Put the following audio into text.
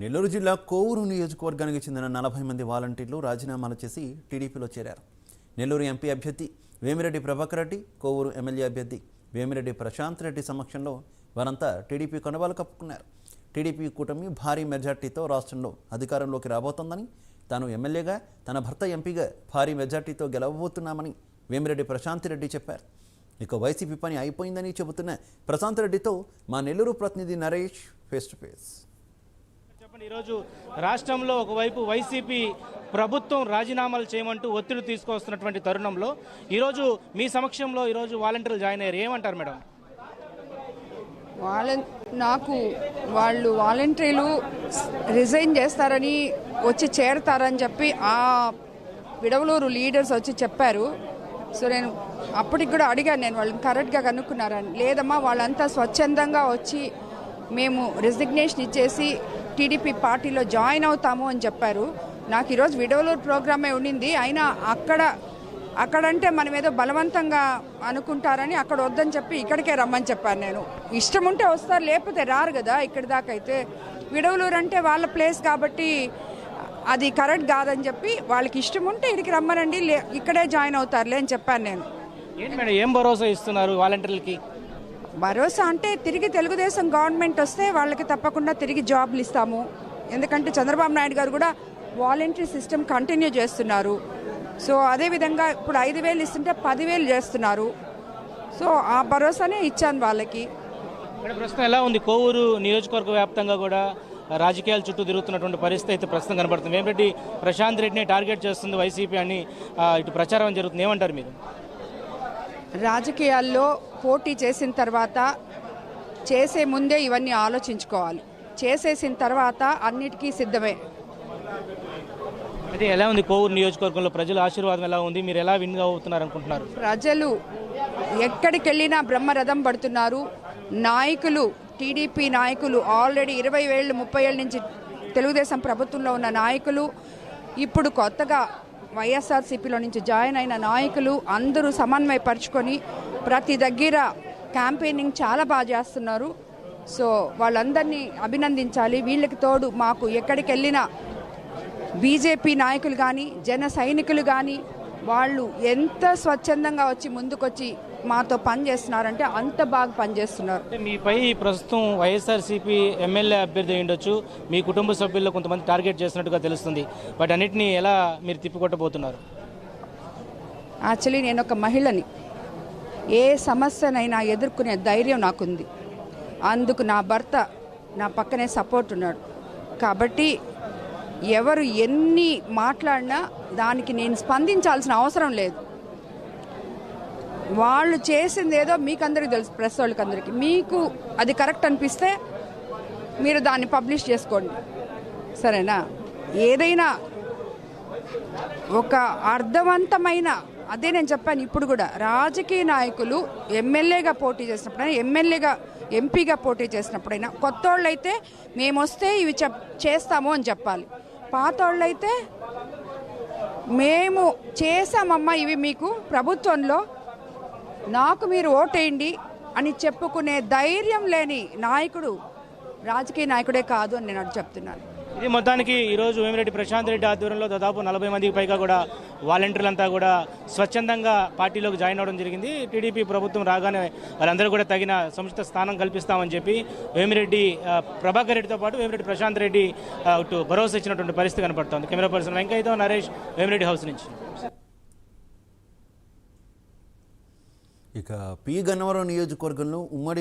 నెల్లూరు జిల్లా కోవూరు నియోజకవర్గానికి చెందిన 40 మంది వాలంటీర్లు రాజీనామాలు చేసి టీడీపీలో చేరారు. నెల్లూరు ఎంపీ అభ్యర్థి వేమిరెడ్డి ప్రభాకర్ రెడ్డి, కోవూరు ఎమ్మెల్యే అభ్యర్థి వేమిరెడ్డి ప్రశాంత్ రెడ్డి సమక్షంలో వారంతా టీడీపీ కొనవాలు కప్పుకున్నారు. టీడీపీ కూటమి భారీ మెజార్టీతో రాష్ట్రంలో అధికారంలోకి రాబోతోందని, తాను ఎమ్మెల్యేగా తన భర్త ఎంపీగా భారీ మెజార్టీతో గెలవబోతున్నామని వేమిరెడ్డి ప్రశాంత్ రెడ్డి చెప్పారు. ఇక వైసీపీ పని అయిపోయిందని చెబుతున్న ప్రశాంత్ రెడ్డితో మా నెల్లూరు ప్రతినిధి నరేష్ ఫేస్ టు ఫేస్. ఈరోజు రాష్ట్రంలో ఒకవైపు వైసీపీ ప్రభుత్వం రాజీనామాలు చేయమంటూ ఒత్తిడి తీసుకొస్తున్నటువంటి తరుణంలో ఈరోజు మీ సమక్షంలో ఈరోజు వాలంటీర్లు జాయిన్ అయ్యారు. ఏమంటారు మేడం? వాళ్ళు వాలంటీర్లు రిజైన్ చేస్తారని వచ్చి చేరతారని చెప్పి ఆ విడవలూరు లీడర్స్ వచ్చి చెప్పారు. సో నేను అప్పటికి కూడా అడిగాను, నేను వాళ్ళని కరెక్ట్గా కనుక్కున్నారని. లేదమ్మా, వాళ్ళంతా స్వచ్ఛందంగా వచ్చి మేము రిజిగ్నేషన్ ఇచ్చేసి టీడీపీ పార్టీలో జాయిన్ అవుతాము అని చెప్పారు. నాకు ఈరోజు విడవలూరు ప్రోగ్రామే ఉండింది. అయినా అక్కడంటే మనం ఏదో బలవంతంగా అనుకుంటారని అక్కడ వద్దని చెప్పి ఇక్కడికే రమ్మని చెప్పాను. నేను ఇష్టం ఉంటే వస్తారు, లేకపోతే రారు కదా. ఇక్కడి దాకా అయితే విడవలూరు అంటే వాళ్ళ ప్లేస్ కాబట్టి అది కరెక్ట్ కాదని చెప్పి వాళ్ళకి ఇష్టం ఉంటే ఇక్కడికి రమ్మనండి, ఇక్కడే జాయిన్ అవుతారులే అని చెప్పాను నేను. ఏంటి మేడం, ఏం భరోసా ఇస్తున్నారు వాలంటీర్లకి? భరోసా అంటే తిరిగి తెలుగుదేశం గవర్నమెంట్ వస్తే వాళ్ళకి తప్పకుండా తిరిగి జాబ్లు ఇస్తాము. ఎందుకంటే చంద్రబాబు నాయుడు గారు కూడా వాలంటరీ సిస్టమ్ కంటిన్యూ చేస్తున్నారు. సో అదేవిధంగా ఇప్పుడు 5,000 ఇస్తుంటే 10,000 చేస్తున్నారు. సో ఆ భరోసానే ఇచ్చాను వాళ్ళకి. ప్రస్తుతం ఎలా ఉంది కోవూరు నియోజకవర్గ వ్యాప్తంగా కూడా రాజకీయాల చుట్టూ తిరుగుతున్నటువంటి పరిస్థితి అయితే ప్రస్తుతం కనబడుతుంది. వేమిరెడ్డి ప్రశాంత్ రెడ్డిని టార్గెట్ చేస్తుంది వైసీపీ అని ఇటు ప్రచారం జరుగుతుంది. ఏమంటారు మీరు? రాజకీయాల్లో పోటీ చేసిన తర్వాత చేసే ముందే ఇవన్నీ ఆలోచించుకోవాలి. చేసేసిన తర్వాత అన్నిటికీ సిద్ధమే. అయితే ఎలా ఉంది కోవూరు నియోజకవర్గంలో ప్రజల ఆశీర్వాదం ఎలా ఉంది? మీరు ఎలా విన్ అవుతున్నారు అనుకుంటున్నారు? ప్రజలు ఎక్కడికి వెళ్ళినా బ్రహ్మరథం పడుతున్నారు. నాయకులు, టీడీపీ నాయకులు ఆల్రెడీ 20 ఏళ్ళు 30 ఏళ్ళ నుంచి తెలుగుదేశం ప్రభుత్వంలో ఉన్న నాయకులు, ఇప్పుడు కొత్తగా వైఎస్ఆర్సీపీలో నుంచి జాయిన్ అయిన నాయకులు అందరూ సమన్వయపరుచుకొని ప్రతి దగ్గర క్యాంపెయినింగ్ చాలా బాగా చేస్తున్నారు. సో వాళ్ళందరినీ అభినందించాలి. వీళ్ళకి తోడు మాకు ఎక్కడికి వెళ్ళినా బీజేపీ నాయకులు కానీ జన సైనికులు కానీ వాళ్ళు ఎంత స్వచ్ఛందంగా వచ్చి ముందుకొచ్చి మాతో పనిచేస్తున్నారంటే అంత బాగా పనిచేస్తున్నారు. మీపై ప్రస్తుతం వైఎస్ఆర్సీపీ ఎమ్మెల్యే అభ్యర్థి ఉండొచ్చు, మీ కుటుంబ సభ్యుల్లో కొంతమంది టార్గెట్ చేసినట్టుగా తెలుస్తుంది. బట్ అన్నిటినీ ఎలా మీరు తిప్పికొట్టబోతున్నారు? యాక్చువల్లీ నేను ఒక మహిళని, ఏ సమస్యనైనా ఎదుర్కొనే ధైర్యం నాకుంది. అందుకు నా భర్త నా పక్కనే సపోర్ట్ ఉన్నాడు. కాబట్టి ఎవరు ఎన్ని మాట్లాడినా దానికి నేను స్పందించాల్సిన అవసరం లేదు. వాళ్ళు చేసింది ఏదో మీకు అందరికీ తెలుసు, ప్రెస్ వాళ్ళకి అందరికీ. మీకు అది కరెక్ట్ అనిపిస్తే మీరు దాన్ని పబ్లిష్ చేసుకోండి, సరేనా? ఏదైనా ఒక అర్థవంతమైన, అదే నేను చెప్పాను ఇప్పుడు కూడా, రాజకీయ నాయకులు ఎమ్మెల్యేగా పోటీ చేసినప్పుడైనా, ఎంపీగా పోటీ చేసినప్పుడైనా కొత్త వాళ్ళైతే మేము వస్తే ఇవి చేస్తాము అని చెప్పాలి. పాత వాళ్ళైతే మేము చేసామమ్మా ఇవి మీకు ప్రభుత్వంలో, నాకు మీరు ఓటేయండి అని చెప్పుకునే ధైర్యం లేని నాయకుడు రాజకీయ నాయకుడే కాదు అని నేను చెప్తున్నాను. ఇది మొత్తానికి ఈరోజు వేమిరెడ్డి ప్రశాంత్ రెడ్డి ఆధ్వర్యంలో దాదాపు 40 మందికి పైగా కూడా వాలంటీర్లంతా కూడా స్వచ్ఛందంగా పార్టీలోకి జాయిన్ అవ్వడం జరిగింది. టీడీపీ ప్రభుత్వం రాగానే వాళ్ళందరూ కూడా తగిన సముచిత స్థానం కల్పిస్తామని చెప్పి వేమిరెడ్డి ప్రభాకర్ రెడ్డితో పాటు వేమిరెడ్డి ప్రశాంత్ రెడ్డి భరోసా ఇచ్చినటువంటి పరిస్థితి కనపడుతోంది. కెమెరా పర్సన్ వెంకయ్యతో నరేష్, వేమిరెడ్డి హౌస్ నుంచి. ఇక పి గన్నవరం నియోజకవర్గంలో ఉమ్మడి